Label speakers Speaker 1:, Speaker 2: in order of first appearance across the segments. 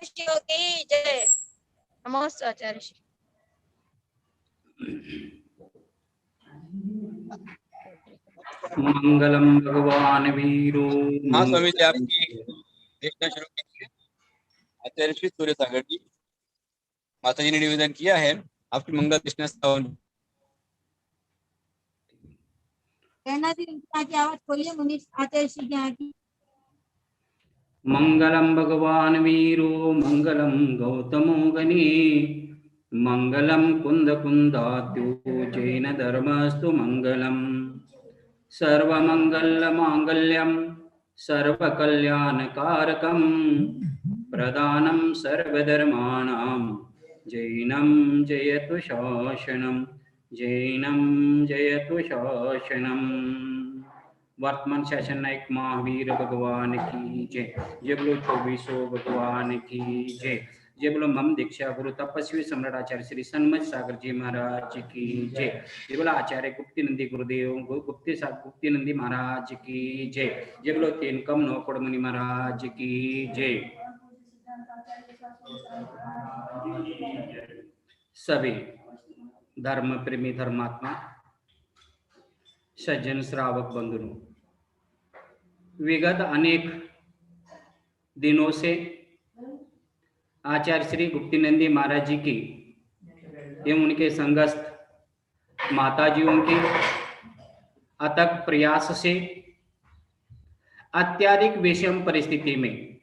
Speaker 1: ऋषियों की जय। नमोस्तु आचार्य श्री।
Speaker 2: मंगलम भगवान वीरो।
Speaker 3: हाँ स्वामी जी, आपकी देखना शुरू कीजिए। आचार्य श्री सूर्य सागर जी, माता जी ने निवेदन किया है आपकी मंगल कृष्ण
Speaker 4: कहना थी की आवाज खोलिए मुनि आचार्य श्री यहाँ की।
Speaker 2: मंगलम भगवान वीरो मंगलम गौतमो गणी मंगलम कुंद कुंदात्यो जैन धर्मस्तु मंगलम सर्वमंगल मांगल्यम सर्वकल्याणकारकम प्रदानं सर्वधर्माणां जैनं जयतु शासनम जैनं जयतु शासनम। वर्तमान शासन नायक महावीर भगवान की जय। जय बोलो 2400 भगवान की जय। जय बोलो मम दीक्षा गुरु तपस्वी सम्राट आचार्य श्री सन्मत सागर जी महाराज की जय। जय बोलो आचार्य गुप्ती नंदी गुरुदेव गुप्ती नंदी महाराज की जय। जय बोलो तीन कम नौपड़ मुनि महाराज की जय। सभी धर्म प्रेमी धर्मात्मा सज्जन श्रावक बंधुओं, विगत अनेक दिनों से आचार्य श्री गुप्तीनंदी महाराज जी की एवं उनके संगस्थ माताजियों के अथक प्रयास से अत्यधिक विषम परिस्थिति में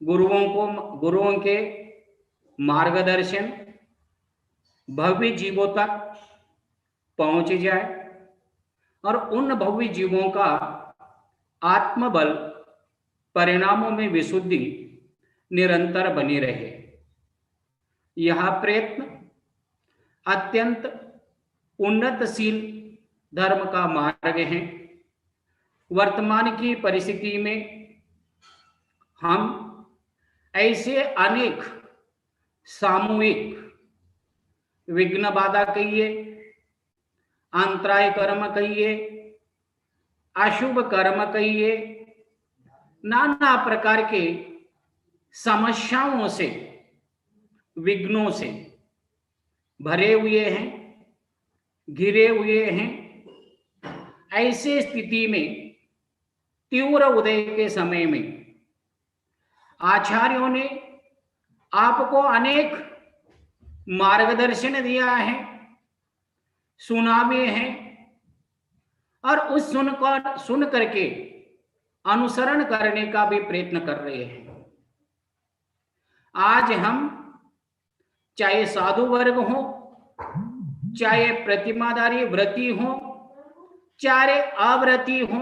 Speaker 2: गुरुओं के मार्गदर्शन भव्य जीवों तक पहुंच जाए और उन भव्य जीवों का आत्मबल परिणामों में विशुद्धि निरंतर बनी रहे। यह प्रयत्न अत्यंत उन्नतशील धर्म का मार्ग है। वर्तमान की परिस्थिति में हम ऐसे अनेक सामूहिक विघ्न बाधा कहिए, अंतराय कर्म कहिए, अशुभ कर्म कहिए, नाना प्रकार के समस्याओं से विघ्नों से भरे हुए हैं, घिरे हुए हैं। ऐसे स्थिति में तीव्र उदय के समय में आचार्यों ने आपको अनेक मार्गदर्शन दिया है, सुनावे हैं और उस सुन करके अनुसरण करने का भी प्रयत्न कर रहे हैं। आज हम चाहे साधु वर्ग हो, चाहे प्रतिमाधारी व्रती हो, चाहे अव्रती हो,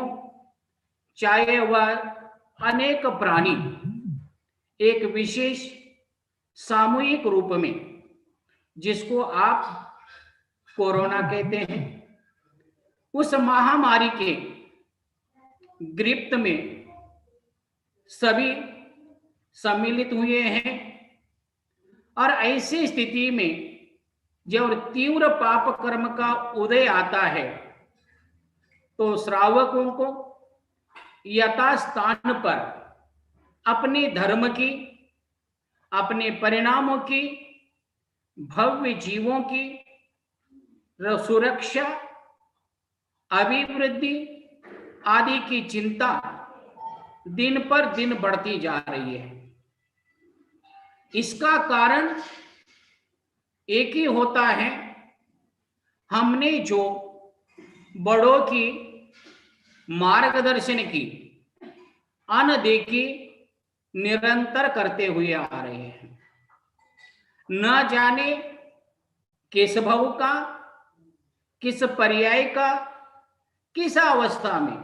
Speaker 2: चाहे वह अनेक प्राणी एक विशेष सामूहिक रूप में, जिसको आप कोरोना कहते हैं, उस महामारी के गिरफ्त में सभी सम्मिलित हुए हैं। और ऐसी स्थिति में जब तीव्र पाप कर्म का उदय आता है तो श्रावकों को यथास्थान पर अपने धर्म की, अपने परिणामों की, भव्य जीवों की सुरक्षा, अभिवृद्धि आदि की चिंता दिन पर दिन बढ़ती जा रही है। इसका कारण एक ही होता है, हमने जो बड़ों की मार्गदर्शन की अनदेखी निरंतर करते हुए आ रहे हैं। न जाने किस भव का, किस पर्याय का, किस अवस्था में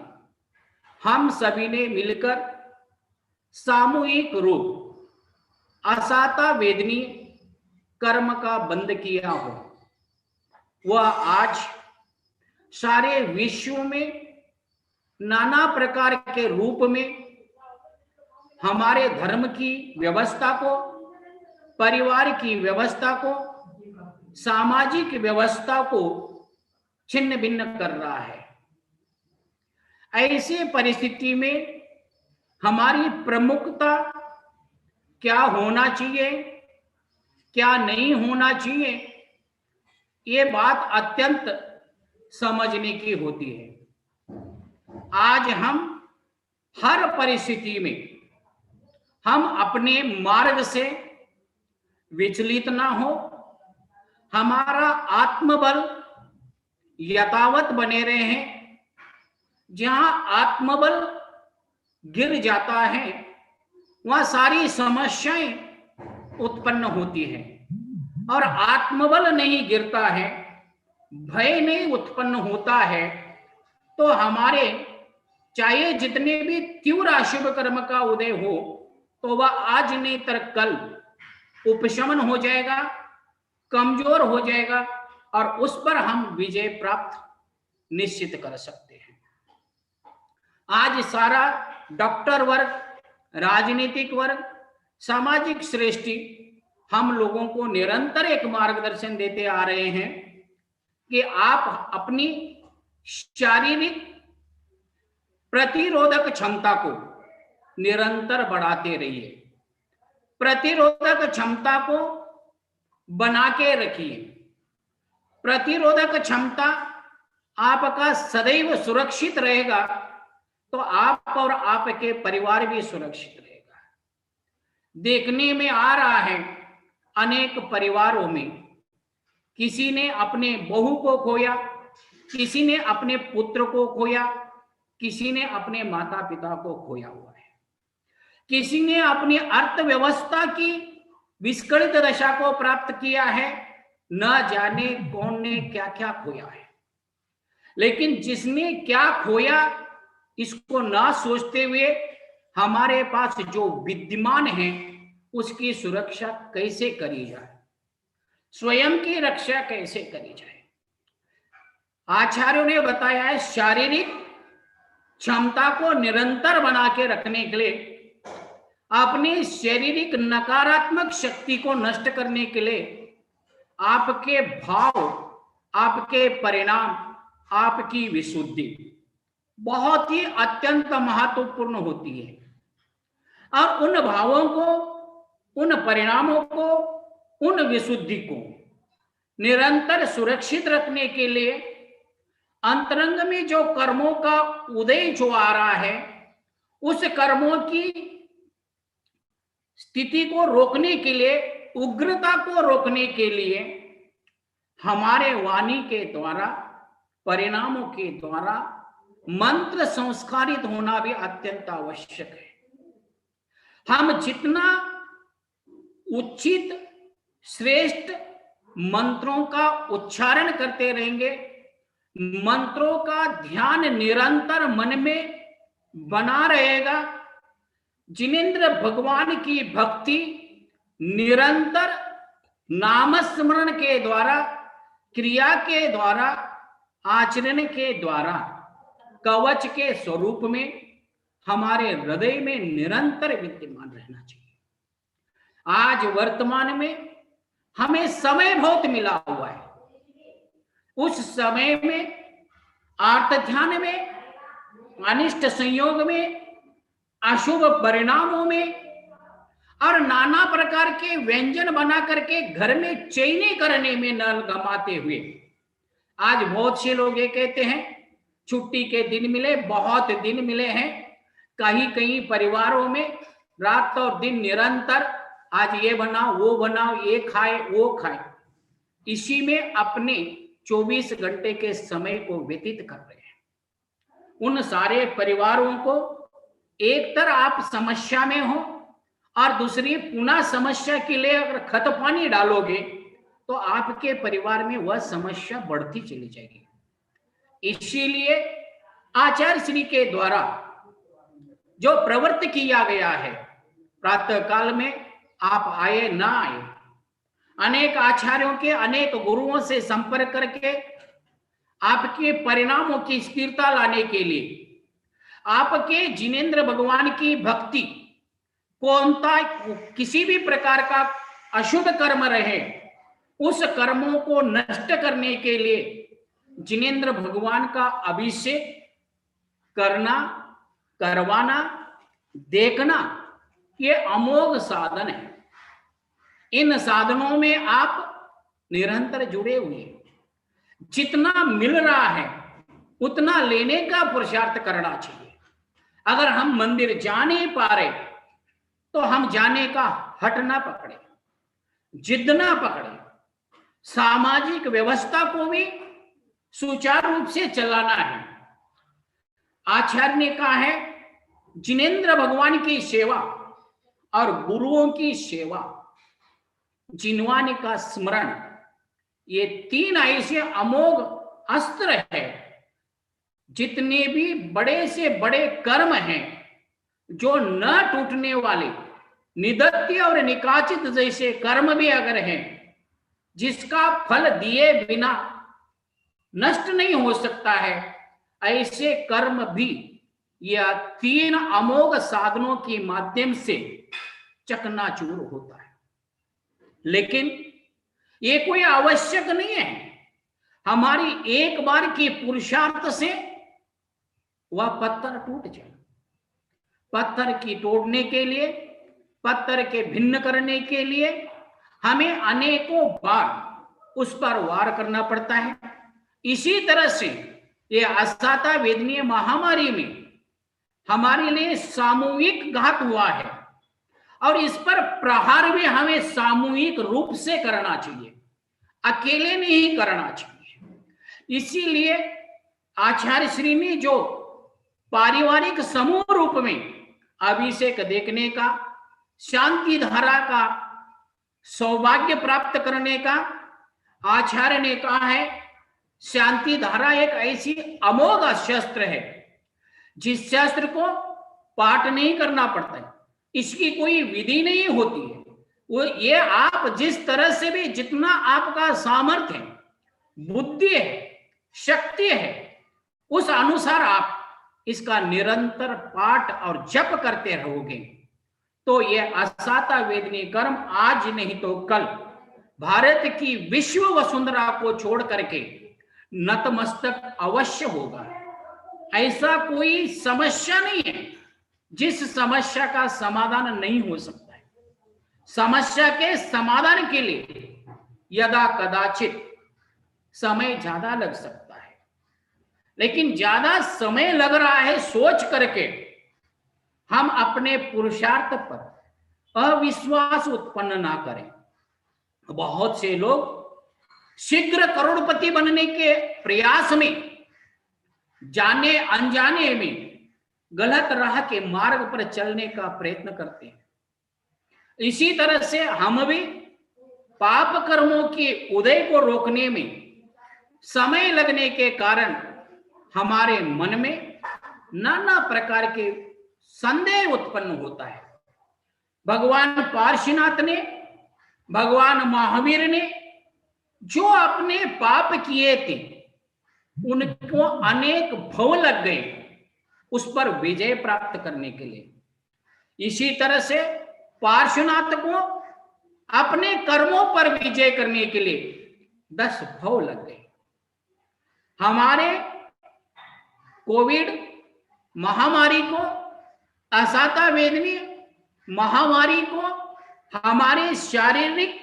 Speaker 2: हम सभी ने मिलकर सामूहिक रूप असाता वेदनी कर्म का बंद किया हो, वह आज सारे विश्व में नाना प्रकार के रूप में हमारे धर्म की व्यवस्था को, परिवार की व्यवस्था को, सामाजिक व्यवस्था को छिन्न भिन्न कर रहा है। ऐसी परिस्थिति में हमारी प्रमुखता
Speaker 5: क्या होना चाहिए, क्या नहीं होना चाहिए, ये बात अत्यंत समझने की होती है। आज हम हर परिस्थिति में हम अपने मार्ग से विचलित ना हो, हमारा आत्मबल यथावत बने रहे। जहां आत्मबल गिर जाता है वहां सारी समस्याएं उत्पन्न होती हैं, और आत्मबल नहीं गिरता है, भय नहीं उत्पन्न होता है, तो हमारे चाहे जितने भी तीव्र अशुभ कर्म का उदय हो तो वह आज नहीं तर कल उपशमन हो जाएगा, कमजोर हो जाएगा, और उस पर हम विजय प्राप्त निश्चित कर सकते हैं। आज सारा डॉक्टर वर्ग, राजनीतिक वर्ग, सामाजिक श्रेष्ठी हम लोगों को निरंतर एक मार्गदर्शन देते आ रहे हैं कि आप अपनी शारीरिक प्रतिरोधक क्षमता को निरंतर बढ़ाते रहिए, प्रतिरोधक क्षमता को बना के रखिए। प्रतिरोधक क्षमता आपका सदैव सुरक्षित रहेगा तो आप और आपके परिवार भी सुरक्षित रहेगा। देखने में आ रहा है अनेक परिवारों में किसी ने अपने बहू को खोया, किसी ने अपने पुत्र को खोया, किसी ने अपने माता पिता को खोया हुआ है, किसी ने अपनी अर्थव्यवस्था की विस्कलित दशा को प्राप्त किया है, न जाने कौन ने क्या क्या खोया है। लेकिन जिसने क्या खोया इसको ना सोचते हुए हमारे पास जो विद्यमान है उसकी सुरक्षा कैसे करी जाए, स्वयं की रक्षा कैसे करी जाए। आचार्यों ने बताया है शारीरिक क्षमता को निरंतर बना के रखने के लिए, अपनी शारीरिक नकारात्मक शक्ति को नष्ट करने के लिए आपके भाव, आपके परिणाम, आपकी विशुद्धि बहुत ही अत्यंत महत्वपूर्ण होती है। और उन भावों को, उन परिणामों को, उन विशुद्धि को निरंतर सुरक्षित रखने के लिए अंतरंग में जो कर्मों का उदय जो आ रहा है उस कर्मों की स्थिति को रोकने के लिए, उग्रता को रोकने के लिए हमारे वाणी के द्वारा, परिणामों के द्वारा मंत्र संस्कारित होना भी अत्यंत आवश्यक है। हम जितना उचित श्रेष्ठ मंत्रों का उच्चारण करते रहेंगे, मंत्रों का ध्यान निरंतर मन में बना रहेगा, जिनेंद्र भगवान की भक्ति निरंतर नामस्मरण के द्वारा, क्रिया के द्वारा, आचरण के द्वारा कवच के स्वरूप में हमारे हृदय में निरंतर विद्यमान रहना चाहिए। आज वर्तमान में हमें समय बहुत मिला हुआ है, उस समय में आर्त ध्यान में, अनिष्ट संयोग में, अशुभ परिणामों में और नाना प्रकार के व्यंजन बना करके घर में चैनी करने में न गमाते हुए आज बहुत से लोग ये कहते हैं छुट्टी के दिन मिले, बहुत दिन मिले हैं। कहीं कहीं परिवारों में रात और दिन निरंतर आज ये बनाओ, वो बनाओ, ये खाए, वो खाए, इसी में अपने 24 घंटे के समय को व्यतीत कर रहे हैं। उन सारे परिवारों को एक तरह आप समस्या में हो और दूसरी पुनः समस्या के लिए अगर खत पानी डालोगे तो आपके परिवार में वह समस्या बढ़ती चली जाएगी। इसीलिए आचार्य श्री के द्वारा जो प्रवृत्त किया गया है, प्रातः काल में आप आए ना आए, अनेक आचार्यों के, अनेक गुरुओं से संपर्क करके आपके परिणामों की स्थिरता लाने के लिए, आपके जिनेंद्र भगवान की भक्ति, कौनता किसी भी प्रकार का अशुभ कर्म रहे उस कर्मों को नष्ट करने के लिए जिनेंद्र भगवान का अभिषेक करना, करवाना, देखना ये अमोघ साधन है। इन साधनों में आप निरंतर जुड़े हुए हैं। जितना मिल रहा है उतना लेने का पुरुषार्थ करना चाहिए। अगर हम मंदिर जा नहीं पा रहे तो हम जाने का हट ना पकड़े, जिद ना पकड़े। सामाजिक व्यवस्था को भी सुचारू रूप से चलाना है। आचार्य ने कहा है, जिनेंद्र भगवान की सेवा और गुरुओं की सेवा, जिनवान का स्मरण, ये तीन ऐसे अमोघ अस्त्र है। जितने भी बड़े से बड़े कर्म हैं जो न टूटने वाले, निदत्य और निकाचित जैसे कर्म भी अगर हैं, जिसका फल दिए बिना नष्ट नहीं हो सकता है, ऐसे कर्म भी यह तीन अमोघ साधनों के माध्यम से चकनाचूर होता है। लेकिन ये कोई आवश्यक नहीं है। हमारी एक बार की पुरुषार्थ से वह पत्थर टूट जाए। पत्थर की तोड़ने के लिए, पत्थर के भिन्न करने के लिए हमें अनेकों बार उस पर वार करना पड़ता है। इसी तरह से ये असाता वेदनीय महामारी में हमारे लिए सामूहिक घात हुआ है और इस पर प्रहार भी हमें सामूहिक रूप से करना चाहिए, अकेले नहीं करना चाहिए। इसीलिए आचार्य श्री ने जो पारिवारिक समूह रूप में अभिषेक देखने का, शांति धारा का सौभाग्य प्राप्त करने का, आचार्य ने कहा है शांति धारा एक ऐसी अमोघ शस्त्र है जिस शस्त्र को पाठ नहीं करना पड़ता है, इसकी कोई विधि नहीं होती है। वो ये आप जिस तरह से भी, जितना आपका सामर्थ्य है, बुद्धि है, शक्ति है, उस अनुसार आप इसका निरंतर पाठ और जप करते रहोगे तो ये असाता वेदनीय कर्म आज नहीं तो कल भारत की विश्व वसुंधरा को छोड़ करके नतमस्तक अवश्य होगा। ऐसा कोई समस्या नहीं है जिस समस्या का समाधान नहीं हो सकता है। समस्या के समाधान के लिए यदा कदाचित समय ज्यादा लग सकता है, लेकिन ज्यादा समय लग रहा है सोच करके हम अपने पुरुषार्थ पर अविश्वास उत्पन्न ना करें। बहुत से लोग शीघ्र करोड़पति बनने के प्रयास में, जाने अनजाने में गलत राह के मार्ग पर चलने का प्रयत्न करते हैं। इसी तरह से हम भी पाप कर्मों के उदय को रोकने में समय लगने के कारण हमारे मन में नाना प्रकार के संदेह उत्पन्न होता है। भगवान पार्श्वनाथ ने, भगवान महावीर ने जो अपने पाप किए थे उनको अनेक भव लग गए उस पर विजय प्राप्त करने के लिए। इसी तरह से पार्श्वनाथ को अपने कर्मों पर विजय करने के लिए 10 भव लग गए। हमारे कोविड महामारी को, असाता वेदनीय महामारी को हमारे शारीरिक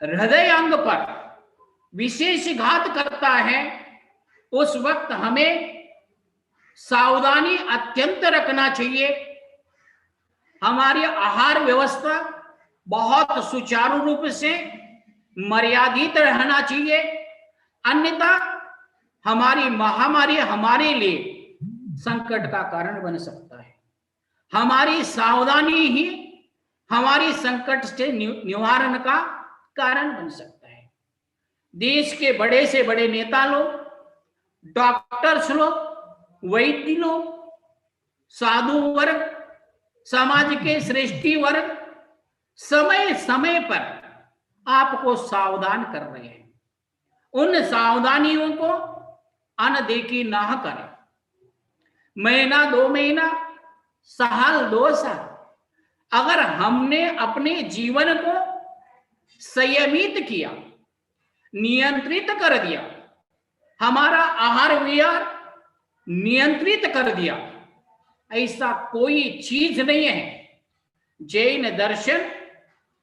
Speaker 5: हृदय अंग पर विशेष घात करता है, उस वक्त हमें सावधानी अत्यंत रखना चाहिए। हमारी आहार व्यवस्था बहुत सुचारू रूप से मर्यादित रहना चाहिए, अन्यथा हमारी महामारी हमारे लिए संकट का कारण बन सकता है। हमारी सावधानी ही हमारी संकट से निवारण का कारण बन सकता है। देश के बड़े से बड़े नेता लोग, डॉक्टर्स लोग, वैद्य लोग, साधु वर्ग, समाज के श्रेष्ठी वर्ग समय समय पर आपको सावधान कर रहे हैं। उन सावधानियों को अनदेखी ना करें। महीना 2 महीना, साल 2 साल अगर हमने अपने जीवन को संयमित किया, नियंत्रित कर दिया, हमारा आहार विहार नियंत्रित कर दिया, ऐसा कोई चीज नहीं है जैन दर्शन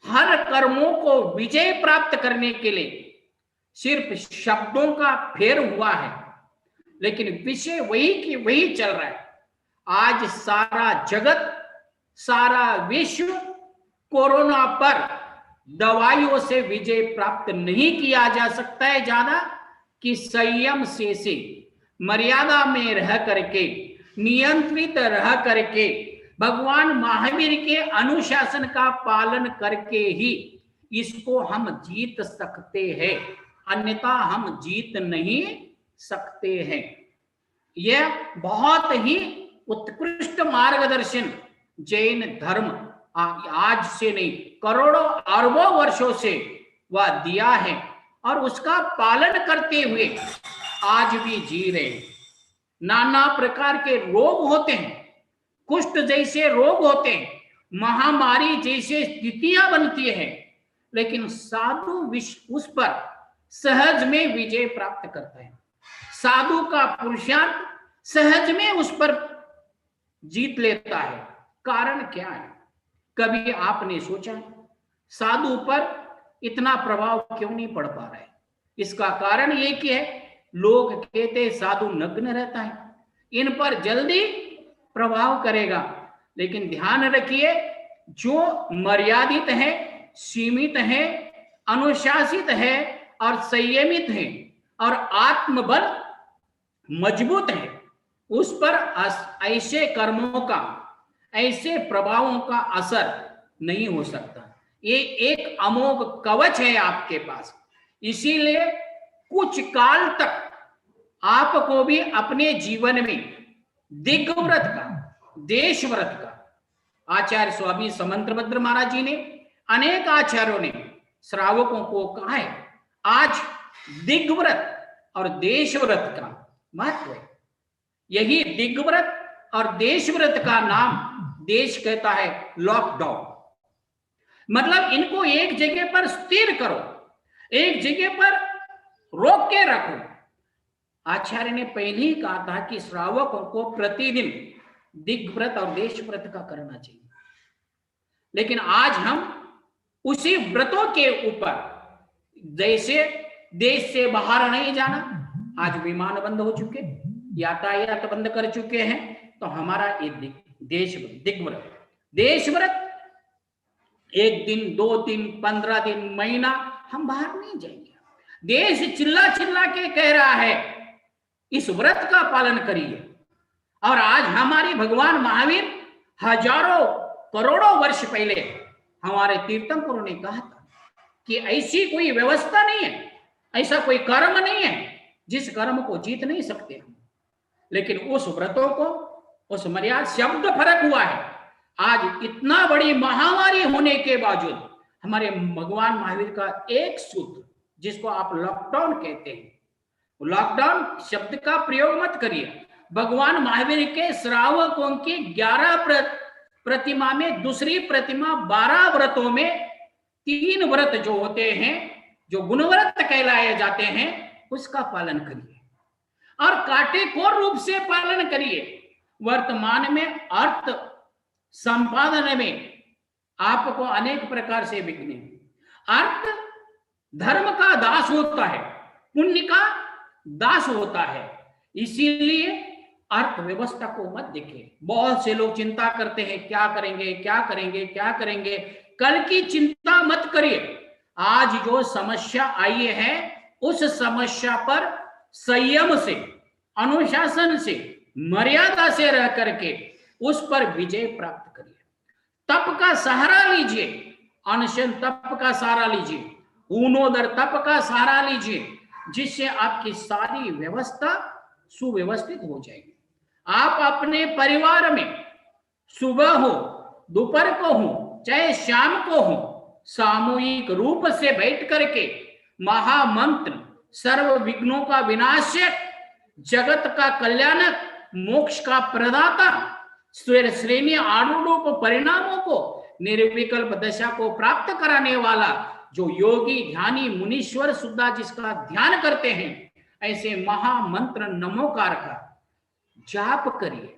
Speaker 5: हर कर्मों को विजय प्राप्त करने के लिए सिर्फ शब्दों का फेर हुआ है, लेकिन विषय वही की वही चल रहा है। आज सारा जगत, सारा विश्व कोरोना पर दवाइयों से विजय प्राप्त नहीं किया जा सकता है ज्यादा कि संयम से मर्यादा में रह करके, नियंत्रित रह करके, भगवान महावीर के अनुशासन का पालन करके ही इसको हम जीत सकते हैं, अन्यथा हम जीत नहीं सकते हैं। यह बहुत ही उत्कृष्ट मार्गदर्शन जैन धर्म आज से नहीं, करोड़ों अरबों वर्षों से वह दिया है और उसका पालन करते हुए आज भी जी रहे हैं। नाना प्रकार के रोग होते हैं, कुष्ठ जैसे रोग होते हैं, महामारी जैसे स्थितियां बनती है, लेकिन साधु विश्व उस पर सहज में विजय प्राप्त करता है। साधु का पुरुषार्थ सहज में उस पर जीत लेता है। कारण क्या है? कभी आपने सोचा साधु पर इतना प्रभाव क्यों नहीं पड़ पा रहा है? इसका कारण ये कि है लोग कहते साधु नग्न रहता है, इन पर जल्दी प्रभाव करेगा। लेकिन ध्यान रखिए, जो मर्यादित है, सीमित है, अनुशासित है और संयमित है और आत्मबल मजबूत है, उस पर ऐसे कर्मों का, ऐसे प्रभावों का असर नहीं हो सकता। ये एक अमोघ कवच है आपके पास। इसीलिए कुछ काल तक आपको भी अपने जीवन में दिग्व्रत का, देशव्रत का, आचार्य स्वामी समंतभद्र महाराज जी ने, अनेक आचार्यों ने श्रावकों को कहा है, आज दिग्व्रत और देशव्रत का महत्व है। यही दिग्व्रत और देशव्रत का नाम देश कहता है लॉकडाउन। मतलब इनको एक जगह पर स्थिर करो, एक जगह पर रोक के रखो। आचार्य ने पहले ही कहा था कि श्रावकों को प्रतिदिन दिग्व्रत और देशव्रत का करना चाहिए, लेकिन आज हम उसी व्रतों के ऊपर, जैसे देश से बाहर नहीं जाना, आज विमान बंद हो चुके, यातायात बंद कर चुके हैं, तो हमारा ये दिग्व्रत, देशव्रत 1 दिन, 2 दिन, 15 दिन, महीना हम बाहर नहीं जाएंगे। देश चिल्ला चिल्ला के कह रहा है इस व्रत का पालन करिए। और आज हमारे भगवान महावीर हजारों करोड़ों वर्ष पहले हमारे तीर्थंकरों ने कहा था कि ऐसी कोई व्यवस्था नहीं है, ऐसा कोई कर्म नहीं है जिस कर्म को जीत नहीं सकते हम। लेकिन उस व्रतों को, उस मर्यादा, शब्द फर्क हुआ है। आज इतना बड़ी महामारी होने के बावजूद हमारे भगवान महावीर का एक सूत्र, जिसको आप लॉकडाउन कहते हैं, लॉकडाउन शब्द का प्रयोग मत करिए। भगवान महावीर के श्रावकों की 11 प्रतिमा में दूसरी प्रतिमा 12 व्रतों में 3 व्रत जो होते हैं, जो गुणव्रत कहलाए जाते हैं, उसका पालन करिए और काटेकोर रूप से पालन करिए। वर्तमान में अर्थ संपादन में आपको अनेक प्रकार से विघ्न, अर्थ धर्म का दास होता है, पुण्य का दास होता है। इसीलिए अर्थव्यवस्था को मत देखें। बहुत से लोग चिंता करते हैं, क्या करेंगे, क्या करेंगे, क्या करेंगे। कल की चिंता मत करिए। आज जो समस्या आई है, उस समस्या पर संयम से, अनुशासन से, मर्यादा से रह करके उस पर विजय प्राप्त करिए। तप का सहारा लीजिए, अनशन तप का सहारा लीजिए, ऊनोदर तप का सहारा लीजिए, जिससे आपकी सारी व्यवस्था सुव्यवस्थित हो जाएगी। आप अपने परिवार में सुबह हो, दोपहर को हो, चाहे शाम को हो, सामूहिक रूप से बैठ करके महामंत्र, सर्व विघ्नों का विनाशक, जगत का कल्याणक, मोक्ष का प्रदाता, श्रेणी आरूढ़ परिणामों को, निर्विकल्प दशा को प्राप्त कराने वाला, जो योगी ध्यानी मुनीश्वर सुद्धा जिसका ध्यान करते हैं, ऐसे महामंत्र नमोकार का जाप करिए,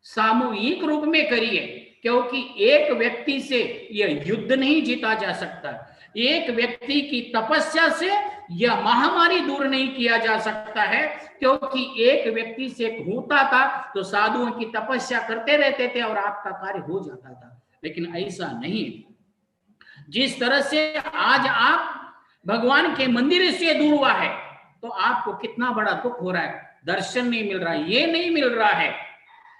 Speaker 5: सामूहिक रूप में करिए, क्योंकि एक व्यक्ति से यह युद्ध नहीं जीता जा सकता, एक व्यक्ति की तपस्या से यह महामारी दूर नहीं किया जा सकता है, क्योंकि एक व्यक्ति से होता था तो साधुओं की तपस्या करते रहते थे और आपका कार्य हो जाता था, लेकिन ऐसा नहीं। जिस तरह से आज आप भगवान के मंदिर से दूर हुआ है तो आपको कितना बड़ा दुख हो रहा है, दर्शन नहीं मिल रहा है, ये नहीं मिल रहा है।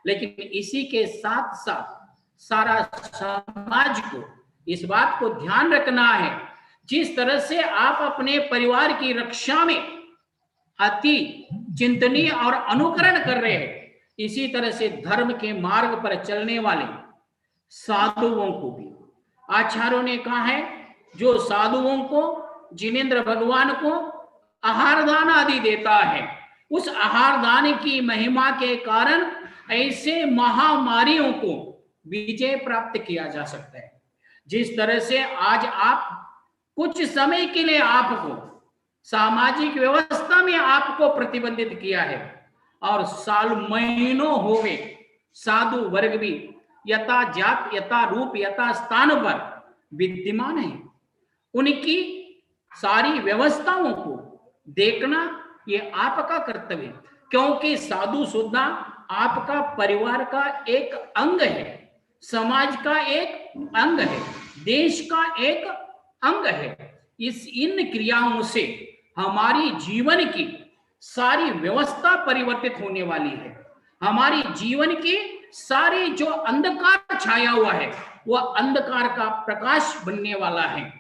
Speaker 5: लेकिन इसी के साथ साथ सारा समाज को इस बात को ध्यान रखना है, जिस तरह से आप अपने परिवार की रक्षा में अति चिंतनीय और अनुकरण कर रहे हैं, इसी तरह से धर्म के मार्ग पर चलने वाले साधुओं को भी आचार्यों ने कहा है, जो साधुओं को जिनेंद्र भगवान को आहार दान आदि देता है, उस आहार दान की महिमा के कारण ऐसे महामारियों को विजय प्राप्त किया जा सकता है। जिस तरह से आज आप कुछ समय के लिए आपको सामाजिक व्यवस्था में आपको प्रतिबंधित किया है और साल महीनों हो गए साधु वर्ग भी यथा जात यथा रूप यथा स्थान पर विद्यमान है, उनकी सारी व्यवस्थाओं को देखना ये आपका कर्तव्य है, क्योंकि साधु सुधा आपका परिवार का एक अंग है, समाज का एक अंग है, देश का एक अंग है। इन क्रियाओं से हमारी जीवन की सारी व्यवस्था परिवर्तित होने वाली है, हमारी जीवन की सारी जो अंधकार छाया हुआ है वह अंधकार का प्रकाश बनने वाला है।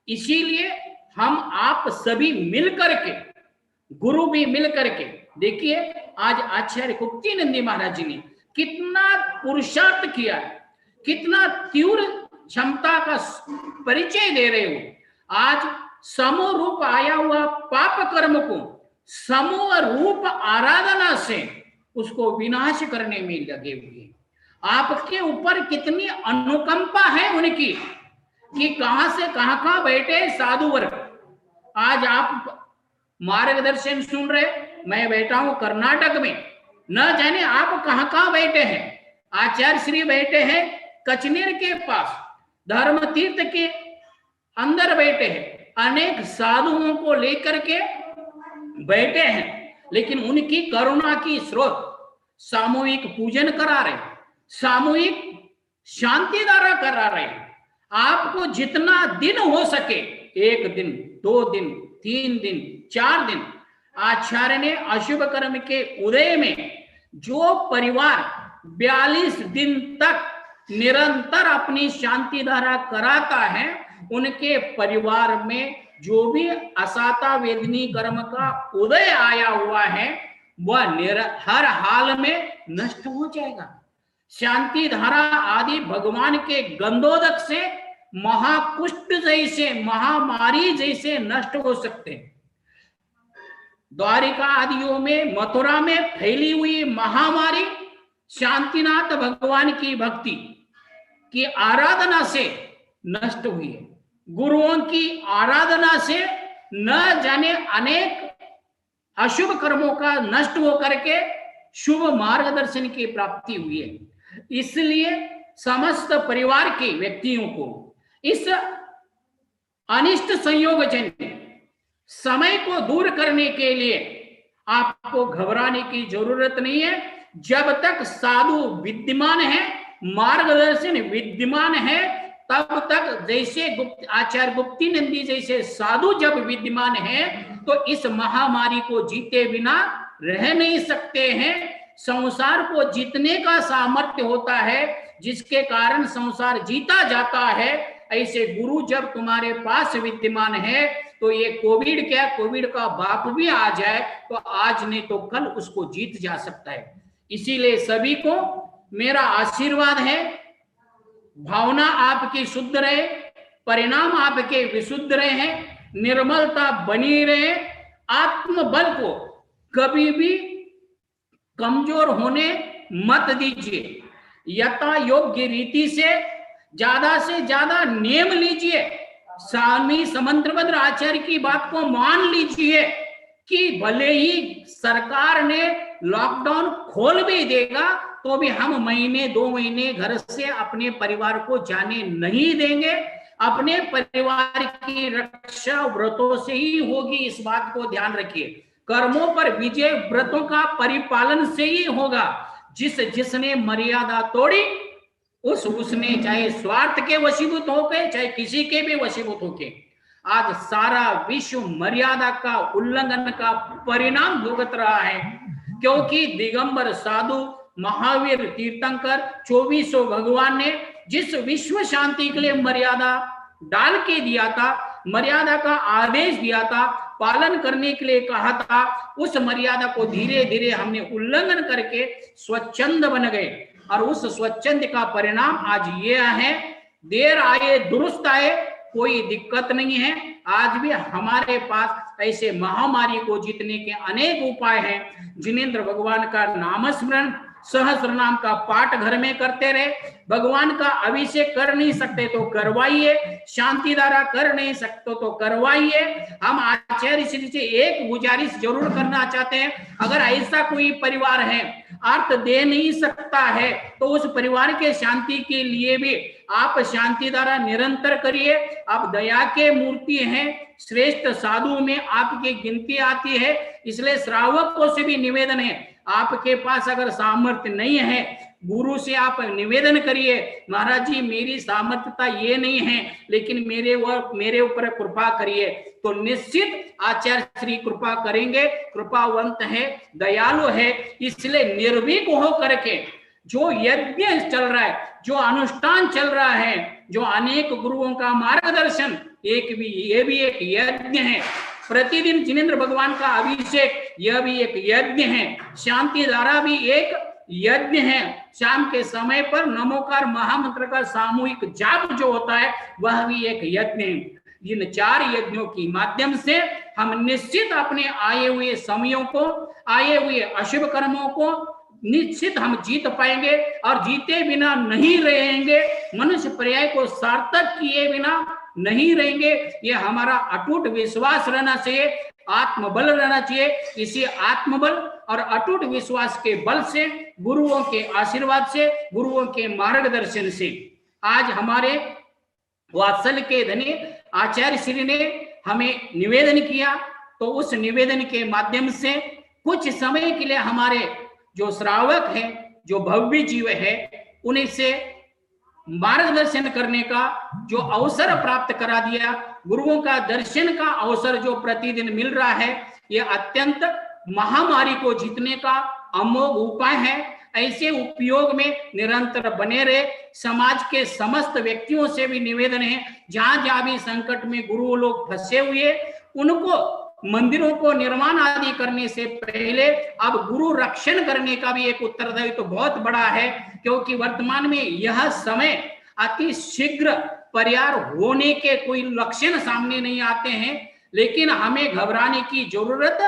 Speaker 5: इसीलिए हम आप सभी मिलकर के, गुरु भी मिलकर के, देखिए आज आचार्य कुप्ती नंदी महाराज जी ने कितना पुरुषार्थ किया है, कितना तीव्र क्षमता का परिचय दे रहे हो। आज समूह रूप आया हुआ पाप कर्म को समूह रूप आराधना से उसको विनाश करने में लगे हुए। आपके ऊपर कितनी अनुकंपा है उनकी कि कहां से कहां बैठे साधु वर्ग। आज आप मार्गदर्शन सुन रहे, मैं बैठा हूं कर्नाटक में, न जाने आप कहां बैठे हैं। आचार्य श्री बैठे हैं कचनेर के पास, धर्म तीर्थ के अंदर बैठे हैं, अनेक साधुओं को लेकर के बैठे हैं, लेकिन उनकी करुणा की स्रोत सामूहिक पूजन करा रहे, सामूहिक शांति धारा करा रहे। आपको जितना दिन हो सके, 1 दिन 2 दिन 3 दिन 4 दिन, आचार्य ने अशुभ कर्म के उदय में जो परिवार 42 दिन तक निरंतर अपनी शांति धारा कराता है, उनके परिवार में जो भी असाता वेदनी कर्म का उदय आया हुआ है वह हर हाल में नष्ट हो जाएगा। शांति धारा आदि भगवान के गंधोदक से महाकुष्ठ जैसे महामारी जैसे नष्ट हो सकते हैं। द्वारिका आदियों में, मथुरा में फैली हुई महामारी शांतिनाथ भगवान की भक्ति की आराधना से नष्ट हुई है। गुरुओं की आराधना से न जाने अनेक अशुभ कर्मों का नष्ट होकर के शुभ मार्गदर्शन की प्राप्ति हुई है। इसलिए समस्त परिवार के व्यक्तियों को इस अनिष्ट संयोगजन्य समय को दूर करने के लिए आपको घबराने की जरूरत नहीं है। जब तक साधु विद्यमान है, मार्गदर्शन विद्यमान है, तब तक जैसे आचार्य गुप्ती नंदी जैसे साधु जब विद्यमान है तो इस महामारी को जीते बिना रह नहीं सकते हैं। संसार को जीतने का सामर्थ्य होता है, जिसके कारण संसार जीता जाता है। ऐसे गुरु जब तुम्हारे पास विद्यमान है तो ये कोविड क्या, कोविड का बाप भी आ जाए तो आज नहीं तो कल उसको जीत जा सकता है। इसीलिए सभी को मेरा आशीर्वाद है, भावना आपकी शुद्ध रहे, परिणाम आपके विशुद्ध रहे, निर्मलता बनी रहे, आत्मबल को कभी भी कमजोर होने मत दीजिए। यथा योग्य रीति से ज्यादा नियम लीजिए। स्वामी समंतभद्र आचार्य की बात को मान लीजिए कि भले ही सरकार ने लॉकडाउन खोल भी देगा तो भी हम महीने 2 महीने घर से अपने परिवार को जाने नहीं देंगे। अपने परिवार की रक्षा व्रतों से ही होगी, इस बात को ध्यान रखिए। कर्मों पर विजय व्रतों का परिपालन से ही होगा। जिसने मर्यादा तोड़ी उसने चाहे स्वार्थ के वशीभूत होके चाहे किसी के भी वशीभूत होके आज सारा विश्व मर्यादा का उल्लंघन का परिणाम भुगत रहा है। क्योंकि दिगंबर साधु महावीर तीर्थंकर 2400 भगवान ने जिस विश्व शांति के लिए मर्यादा डाल के दिया था, मर्यादा का आदेश दिया था, पालन करने के लिए कहा था, उस मर्यादा को धीरे धीरे हमने उल्लंघन करके स्वच्छंद बन गए। और उस स्वच्छंद का परिणाम आज ये है, देर आए दुरुस्त आए, कोई दिक्कत नहीं है। आज भी हमारे पास ऐसे महामारी को जीतने के अनेक उपाय हैं। जिनेंद्र भगवान का नामस्मरण सहस्त्र नाम का पाठ घर में करते रहे। भगवान का अभिषेक कर नहीं सकते तो करवाइए, शांति धारा कर नहीं सकते तो करवाइए। हम आचार्य श्री से एक गुजारिश जरूर करना चाहते हैं, अगर ऐसा कोई परिवार है अर्थ दे नहीं सकता है तो उस परिवार के शांति के लिए भी आप शांति धारा निरंतर करिए। आप दया के मूर्ति हैं, श्रेष्ठ साधु में आपकी गिनती आती है, इसलिए श्रावकों से भी निवेदन है, आपके पास अगर सामर्थ्य नहीं है गुरु से आप निवेदन करिए, महाराज जी मेरी सामर्थ्यता ये नहीं है लेकिन मेरे ऊपर कृपा करिए, तो निश्चित आचार्य श्री कृपा करेंगे। कृपावंत है, दयालु है, इसलिए निर्भीक हो करके जो यज्ञ चल रहा है, जो अनुष्ठान चल रहा है, जो अनेक गुरुओं का मार्गदर्शन, ये भी एक यज्ञ है। प्रतिदिन जिनेंद्र भगवान का अभिषेक यह भी एक यज्ञ है। शांति धारा भी एक यज्ञ है। शाम के समय पर नमोकार महामंत्र का सामूहिक जाप जो होता है वह भी एक यज्ञ है। इन 4 यज्ञों के माध्यम से हम निश्चित अपने आए हुए समयों को, आए हुए अशुभ कर्मों को निश्चित हम जीत पाएंगे और जीते बिना नहीं रहेंगे। मनुष्य पर्याय को सार्थक किए बिना नहीं रहेंगे। ये हमारा अटूट विश्वास रहना चाहिए, आत्मबल रहना चाहिए। इसी आत्मबल और अटूट विश्वास के बल से, गुरुओं के आशीर्वाद से, गुरुओं के मार्गदर्शन से आज हमारे वात्सल्य के धनी आचार्य श्री ने हमें निवेदन किया, तो उस निवेदन के माध्यम से कुछ समय के लिए हमारे जो श्रावक है, जो भव्य जीव है, उन्हें से मार्गदर्शन करने का जो अवसर प्राप्त करा दिया, गुरुओं का दर्शन का अवसर जो प्रतिदिन मिल रहा है, ये अत्यंत महामारी को जीतने का अमोघ उपाय है। ऐसे उपयोग में निरंतर बने रहे। समाज के समस्त व्यक्तियों से भी निवेदन है, जहां जहां भी संकट में गुरु लोग फंसे हुए, उनको मंदिरों को निर्माण आदि करने से पहले अब गुरु रक्षण करने का भी एक उत्तरदायित्व तो बहुत बड़ा है, क्योंकि वर्तमान में यह समय अति शीघ्र परिहार होने के कोई लक्षण सामने नहीं आते हैं, लेकिन हमें घबराने की जरूरत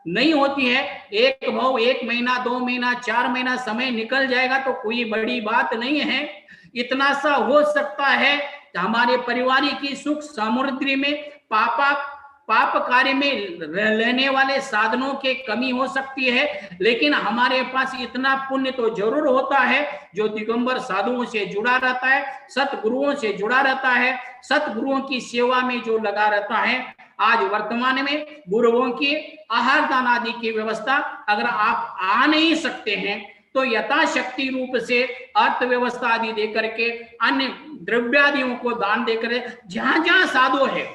Speaker 5: नहीं होती है। एक महीना, 2 महीना, 4 महीना समय निकल जाएगा तो कोई बड़ी बात नहीं है। इतना सा हो सकता है हमारे परिवार की सुख समृद्धि में पाप कार्य में रहने वाले साधनों के कमी हो सकती है, लेकिन हमारे पास इतना पुण्य तो जरूर होता है जो दिगंबर साधुओं से जुड़ा रहता है, सतगुरुओं से जुड़ा रहता है, सतगुरुओं की सेवा में जो लगा रहता है। आज वर्तमान में गुरुओं की आहार दान आदि की व्यवस्था अगर आप आ नहीं सकते हैं तो यथाशक्ति रूप से अर्थव्यवस्था आदि दे करके, अन्य द्रव्यादियों को दान देकर, जहां जहां साधु है,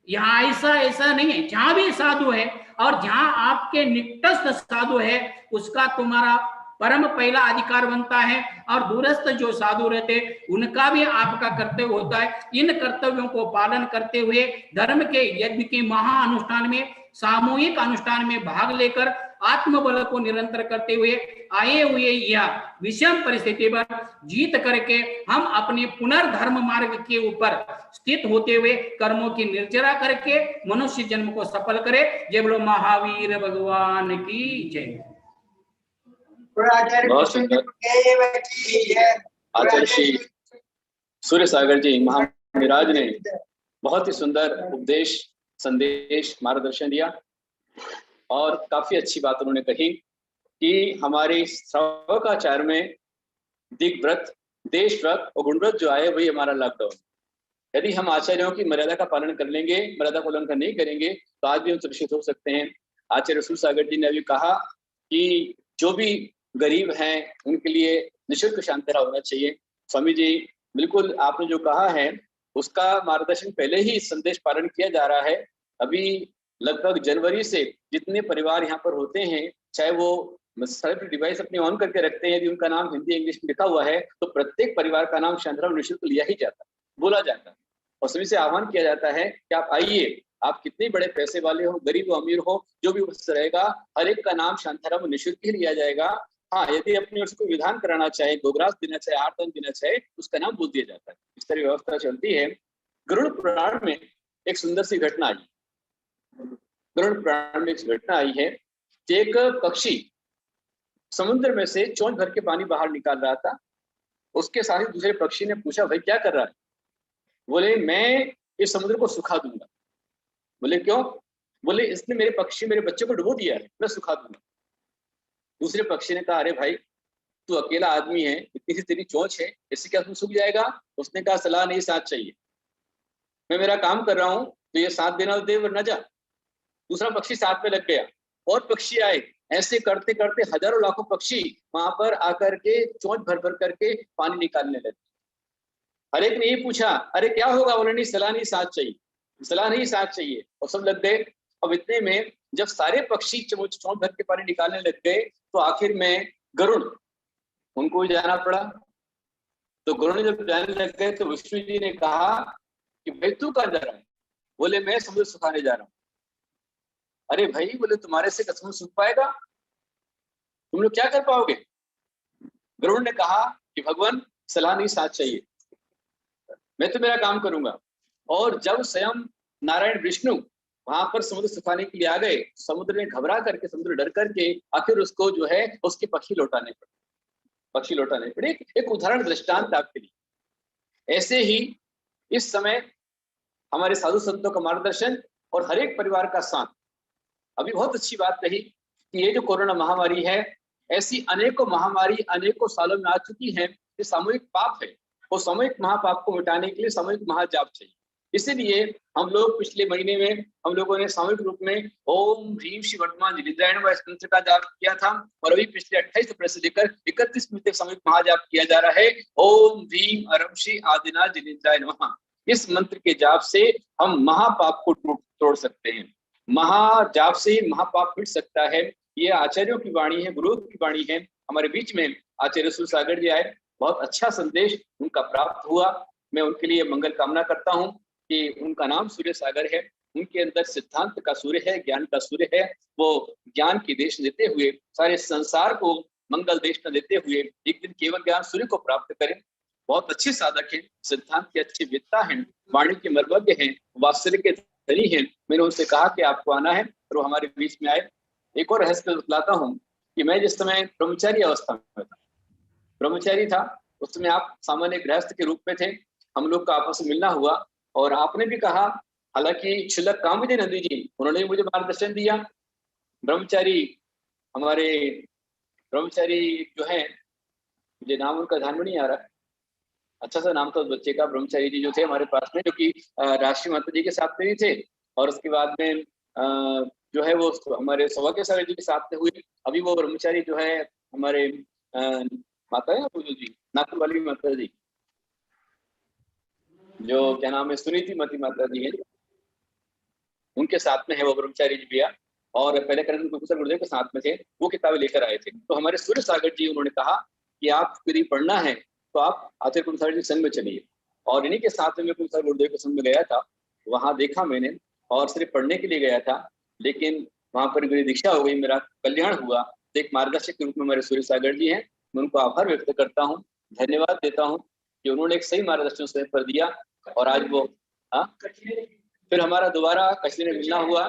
Speaker 5: यहाँ ऐसा नहीं है, जहां भी साधु है और जहां आपके निकटस्थ साधु है उसका तुम्हारा परम पहला अधिकार बनता है, और दूरस्थ जो साधु रहते उनका भी आपका कर्तव्य होता है। इन कर्तव्यों को पालन करते हुए धर्म के यज्ञ के महाअनुष्ठान में, सामूहिक अनुष्ठान में भाग लेकर आत्मबल को निरंतर करते हुए आए हुए यह विषम परिस्थिति पर जीत करके हम अपने पुनर्धर्म मार्ग के ऊपर स्थित होते हुए कर्मों की निर्जरा करके मनुष्य जन्म को सफल करे। जय बोलो महावीर भगवान की जय।
Speaker 6: बहुत सुंदर आचार्य श्री सूर्य सागर जी महाविराज ने बहुत ही सुंदर उपदेश, संदेश, मार्गदर्शन दिया और काफी अच्छी बात उन्होंने कही कि हमारे श्रावकाचार में दिग्व्रत, देशव्रत और गुणव्रत जो आए वही हमारा लॉकडाउन। यदि हम आचार्यों की मर्यादा का पालन कर लेंगे, मर्यादा का उल्लंघन नहीं करेंगे, तो आज भी हम सुरक्षित हो सकते हैं। आचार्य रसूल सागर जी ने अभी कहा कि जो भी गरीब हैं उनके लिए निःशुल्क शांतिरा होना चाहिए। स्वामी जी, बिल्कुल आपने जो कहा है उसका मार्गदर्शन पहले ही संदेश पालन किया जा रहा है। अभी लगभग जनवरी से जितने परिवार यहाँ पर होते हैं, चाहे वो सेल्फ डिवाइस अपनी ऑन करके रखते हैं, यदि उनका नाम हिंदी इंग्लिश में लिखा हुआ है तो प्रत्येक परिवार का नाम शांतिरा निःशुल्क लिया ही जाता है, बोला जाता है और सभी से आह्वान किया जाता है कि आप आइए, आप कितने बड़े पैसे वाले हो, गरीब हो, अमीर हो, जो भी उपस्थित रहेगा, हर एक का नाम शांताराम निःशुल्क ही लिया जाएगा। हाँ, यदि अपने उसको विधान कराना चाहे, गोग्रास देना चाहे, आर्तन देना चाहे, उसका नाम बोल दिया जाता है। इस तरह व्यवस्था चलती है। गरुड़ पुराण में एक सुंदर सी घटना आई। गरुड़ पुराण में एक घटना आई है कि एक पक्षी समुद्र में से चोंच भर के पानी बाहर निकाल रहा था। उसके साथ ही दूसरे पक्षी ने पूछा, भाई क्या कर रहा है? बोले, मैं इस समुद्र को सुखा दूंगा। बोले क्यों? बोले, इसने मेरे बच्चे को डुबो दिया है, मैं सुखा दूंगा। दूसरे पक्षी ने कहा, अरे भाई तू अकेला आदमी है, इतनी सी तेरी चोंच है, इससे क्या तू सूख जाएगा? उसने कहा, सलाह नहीं, साथ चाहिए। मैं मेरा काम कर रहा हूं तो ये साथ देना दे वरना जा। दूसरा पक्षी साथ में लग गया और पक्षी आए। ऐसे करते करते हजारों लाखों पक्षी वहां पर आकर के चोंच भर भर करके पानी निकालने लगे। हर एक ने ये पूछा, अरे क्या होगा? बोले, नहीं, सलाह नहीं, साथ चाहिए, सलाह नहीं, साथ चाहिए। और सब लग गए। अब इतने में जब सारे पक्षी चोंच भर के पानी निकालने लग गए तो आखिर में गरुड़, उनको भी जाना पड़ा। तो गरुड़ जब जाने लग गए तो विष्णु जी ने कहा कि भाई तू कहाँ जा रहा है? बोले, मैं समुद्र सुखाने जा रहा हूँ। अरे भाई, बोले, तुम्हारे से समुद्र सूख पाएगा? तुम लोग क्या कर पाओगे? गरुड़ ने कहा कि भगवान, सलाह नहीं, साथ चाहिए, मैं तो मेरा काम करूंगा। और जब स्वयं नारायण विष्णु वहां पर समुद्र सुखाने के लिए आ गए, समुद्र ने घबरा करके, समुद्र डर करके आखिर उसको जो है उसके पक्षी लौटाने पड़े। एक उदाहरण, दृष्टांत आपके लिए। ऐसे ही इस समय हमारे साधु संतों का मार्गदर्शन और हर एक परिवार का साथ। अभी बहुत अच्छी बात कही कि ये जो कोरोना महामारी है, ऐसी अनेकों महामारी अनेकों सालों में आ चुकी है। ये सामूहिक पाप है और सामूहिक महापाप को मिटाने के लिए सामूहिक महाजाप चाहिए। इसीलिए हम लोग पिछले महीने में हम लोगों ने सामूहिक रूप में ओम ह्रीम श्री वर्तमान जिनेन्द्रायण इस मंत्र का जाप किया था और अभी पिछले 28 अप्रैल से लेकर 31 मिनट तक सामूहिक महाजाप किया जा रहा है। ओम ह्रीम अरम श्री आदिनाथ जिनेन्द्राय नमः। इस मंत्र के जाप से हम महापाप को तोड़ सकते हैं। महाजाप से ही महापाप मिट सकता है। ये आचार्यों की वाणी है, गुरुओं की वाणी है। हमारे बीच में आचार्य रसूल सागर जी आए, बहुत अच्छा संदेश उनका प्राप्त हुआ। मैं उनके लिए मंगल कामना करता हूं कि उनका नाम सूर्य सागर है। उनके अंदर सिद्धांत का सूर्य है, ज्ञान का सूर्य है। वो ज्ञान की देश देते हुए सारे संसार को मंगल देश न देते हुए एक दिन केवल ज्ञान सूर्य को प्राप्त करें। बहुत अच्छे साधक हैं, सिद्धांत के अच्छे वेत्ता हैं, वाणी के मर्मज्ञ हैं, वात्सल्य के धनी हैं। मैंने उनसे कहा कि आपको आना है और वो हमारे बीच में आए। एक और रहस्य बतलाता हूँ कि मैं जिस समय ब्रह्मचारी अवस्था में था, ब्रह्मचारी था, उस समय आप सामान्य गृहस्थ के रूप में थे। हम लोग का आपस में मिलना हुआ और आपने भी कहा, हालांकि क्षुल्लक कामविजय नंदी जी उन्होंने भी मुझे मार्गदर्शन दिया। ब्रह्मचारी, हमारे ब्रह्मचारी जो है, मुझे नाम उनका ध्यान में नहीं आ रहा, अच्छा सा नाम था उस बच्चे का, ब्रह्मचारी जी जो थे हमारे पास में, जो कि राष्ट्रीय माता जी के साथ में ही थे। और उसके बाद में जो है वो हमारे सौभाग्य सागर जी के साथ में हुई। अभी वो ब्रह्मचारी जो है हमारे माता है जी, नागपुर वाली माता जी, जो क्या नाम है, सुनीति मती माता जी है, उनके साथ में है वो ब्रह्मचारी जी भैया। और पहले करण प्रोफेसर गुरुदेव के साथ में थे, वो किताबें लेकर आए थे। तो हमारे सूर्य सागर जी उन्होंने कहा कि आप यदि पढ़ना है तो आप आचार्य कुलसागर जी संघ में चलिए। और इन्हीं के साथ में मैं कुलसागर गुरुदेव के संघ में गया था। वहां देखा मैंने, और सिर्फ पढ़ने के लिए गया था, लेकिन वहां पर मेरी दीक्षा हो गई, मेरा कल्याण हुआ। तो एक मार्गदर्शक के रूप में हमारे सूर्य सागर जी हैं, मैं उनको आभार व्यक्त करता हूँ, धन्यवाद देता हूँ कि उन्होंने एक सही मार्गदर्शन स्वयं पर दिया। और आज वो फिर हमारा दोबारा कश्मीर में मिलना हुआ।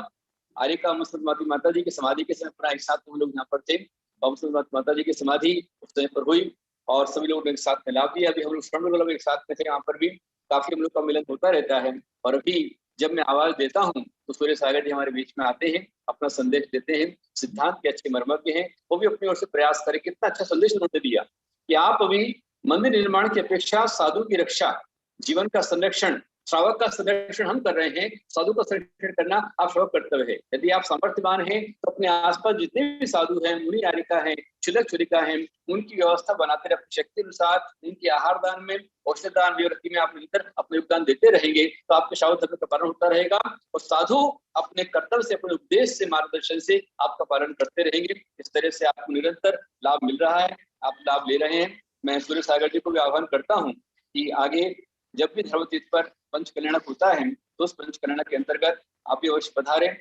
Speaker 6: आरिका मुसलमाती माता जी की समाधि के समय पर एक साथ हम लोग यहाँ पर थे और मुसलमाती माता जी की समाधि उस समय पर हुई और सभी लोगों ने एक साथ में लाभ लिया। अभी हम लोग श्रवण लोग एक साथ में थे, यहाँ पर भी काफी हम लोग का मिलन होता रहता है। और अभी जब मैं आवाज देता हूँ तो सूर्य सागर जी हमारे बीच में आते हैं अपना संदेश देते हैं, सिद्धांत के अच्छे मर्मज्ञ हैं, वो भी अपनी ओर से प्रयास करें। कितना अच्छा संदेश उन्होंने दिया कि आप अभी मंदिर निर्माण की अपेक्षा साधु की रक्षा, जीवन का संरक्षण, श्रावक का संरक्षण हम कर रहे हैं, साधु का संरक्षण करना आप श्रावक कर्तव्य है। यदि आप सामर्थ्यवान हैं तो अपने आसपास जितने भी साधु हैं, मुनि नारिका हैं, क्षुदक छुरिका हैं, उनकी व्यवस्था बनाते रहे अपनी शक्ति अनुसार। उनके आहार दान में, औषध दान, विवृत्ति में आप निरंतर अपने योगदान देते रहेंगे तो आपके श्रावक धर्म का पालन होता रहेगा और साधु अपने कर्तव्य से, अपने उपदेश से, मार्गदर्शन से आपका पालन करते रहेंगे। इस तरह से आपको निरंतर लाभ मिल रहा है, आप लाभ ले रहे हैं। मैं सूर्य सागर जी को भी आह्वान करता हूँ कि आगे जब भी धर्मतीर्थ पर पंच कल्याणक होता है तो उस पंच कल्याणक के अंतर्गत आप भी अवश्य पधारें।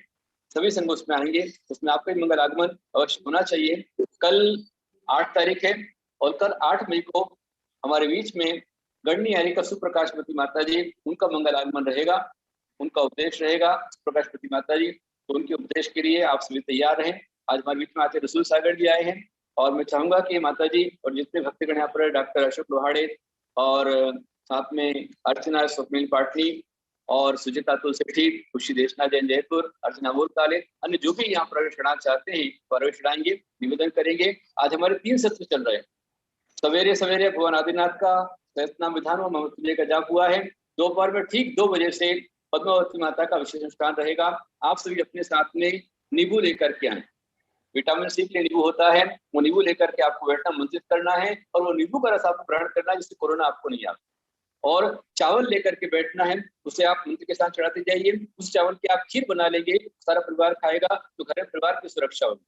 Speaker 6: सभी संघ उसमें आएंगे, उसमें आपका भी मंगल आगमन अवश्य होना चाहिए। कल 8 तारीख है और कल 8 मई को हमारे बीच में गणनी यारी का सुप्रकाशवती माता जी, उनका मंगल आगमन रहेगा, उनका उपदेश रहेगा। सुप्रकाशवती माता जी, तो उनके उपदेश के लिए आप सभी तैयार रहें। आज हमारे बीच में आते रसूल सागर जी आए हैं और मैं चाहूंगा कि माता जी और जितने भक्तगण यहाँ पर, डॉक्टर अशोक लोहाड़े और साथ में अर्चना स्वप्निल पाटनी और सुजिता अतुल सेठी, खुशी देशना जैन जयपुर, अर्चना बोरकाले, अन्य जो भी यहाँ प्रवेश करना चाहते हैं प्रवेश कराएंगे, निवेदन करेंगे। आज हमारे 3 सत्र चल रहे हैं। सवेरे सवेरे भगवान आदिनाथ का सहस्त्रनाम विधान व महामृत्युंजय का जाप हुआ है। दोपहर में ठीक 2 बजे से पद्मावती माता का विशेष अनुष्ठान रहेगा। आप सभी अपने साथ में नींबू लेकर के आए। विटामिन सी के लिए नींबू होता है, वो नींबू लेकर के आपको बैठना, मंत्रित करना है और वो नींबू का रस आपको ग्रहण करना है, जिससे कोरोना आपको नहीं आता। और चावल लेकर के बैठना है, उसे आप मंत्र के साथ चढ़ाते जाइए। उस चावल की आप खीर बना लेंगे, सारा परिवार खाएगा तो घर में परिवार की सुरक्षा होगी।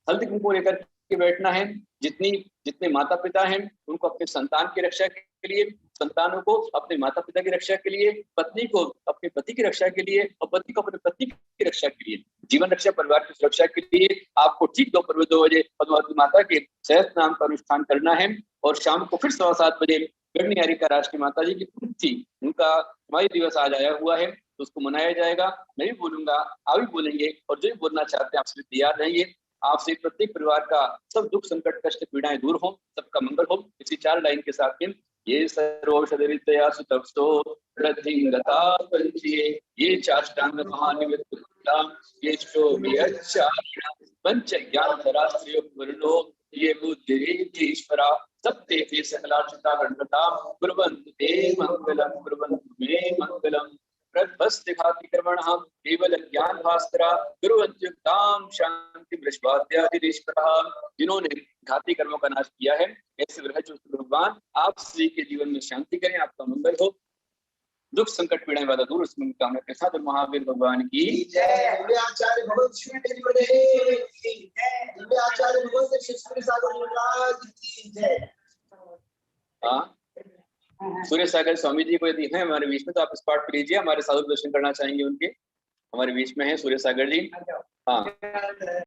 Speaker 6: हल्दी कुंकू लेकर के बैठना है। जितने माता पिता हैं उनको अपने संतान की रक्षा के लिए, संतानों को अपने माता पिता की रक्षा के लिए, पत्नी को अपने पति की रक्षा के लिए और पति को अपने पत्नी की रक्षा के लिए, जीवन रक्षा, परिवार की सुरक्षा के लिए आपको ठीक दोपहर में 2 बजे पद्मावती माता के सहस्त्र नाम का अनुष्ठान करना है। और शाम को फिर 7:15 बजे गणनी यारिका राष्ट्रीय माता जी की पुण्यतिथि, उनका हमारी दिवस आज आया हुआ है तो उसको मनाया जाएगा। मैं भी बोलूंगा, आप भी बोलेंगे और जो भी बोलना चाहते हैं आप सभी तैयार रहिए। आपसे प्रत्येक परिवार का सब दुख संकट कष्ट पीड़ाएं दूर हो, सबका मंगल हो। इसी 4 लाइन के साथ में ये सर्वौषधरितया सुतप्तो रथिंगता पंचिये ये चाष्टांग महानिवृत्त ये पंच ज्ञान धराश्रय वर्णो ये बुद्धिरीश्वरा सत्ते ते सकलाचिता गणता कुर्वन्तु ते मंगलम कुर्वन्तु मे मंगलम प्रद्भस्ति घाति कर्मणः केवल ज्ञान भास्करा कुर्वन्त्युक्तां शांति वृषभाद्यादिरीश्वरः। जिन्होंने घाती कर्मों का नाश किया है, ऐसे ग्रहचुष्ट भगवान आप सभी के जीवन में शांति करें, आपका मंगल हो, दुख संकट पीड़ाएं वाला दूर, उस कामना के साथ महावीर भगवान की
Speaker 7: जय। आचार्य भगवत श्री आचार्य भगवत श्री सागर महाराज की जय।
Speaker 6: सूर्य सागर स्वामी जी को यदि है हमारे बीच में तो आप इस पाठ पे लीजिए। हमारे साधु दर्शन करना चाहेंगे उनके, हमारे बीच में है सूर्य सागर जी। हाँ।